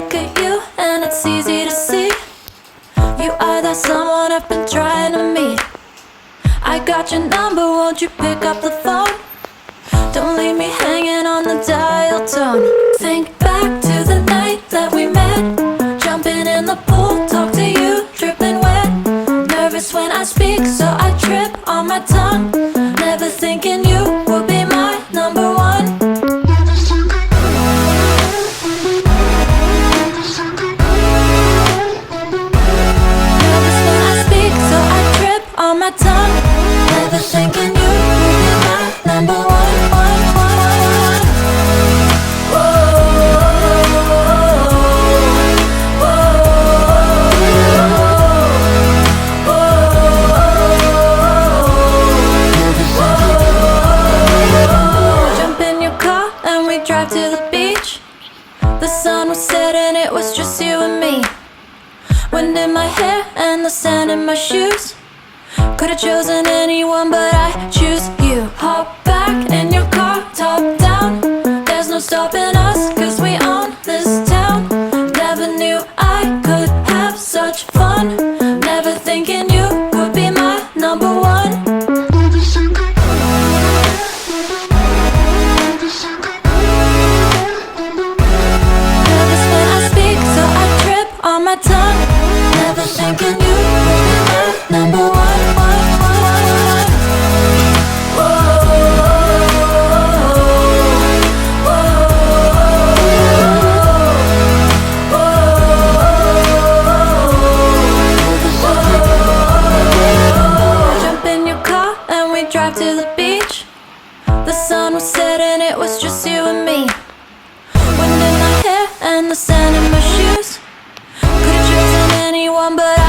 look at you and it's easy to see you are that someone I've been trying to meet. I got your number, won't you pick up the phone? Don't leave me hanging on the dial tone. Think back to the night that we met, jumping in the pool, talk to you, dripping wet. Nervous when I speak, so I trip on my tongue. Never thinking you would be my number one. Nervous when I speak, so I trip on my tongue. Never thinking you would be my number one. Drive to the beach. The sun was setting, it was just you and me. Wind in my hair and the sand in my shoes. Could've chosen anyone, but I choose you. Hop back in your car, top down. There's no stopping us, cause we own this town. Never knew I could have such fun. Never thinking you would be my number one. On my tongue, never thinking you would be my number one. Jump in your car and we drive to the beach. The sun was setting, it was just you and me. Wind in my hair and the sand in my shoes. Could've chosen anyone, but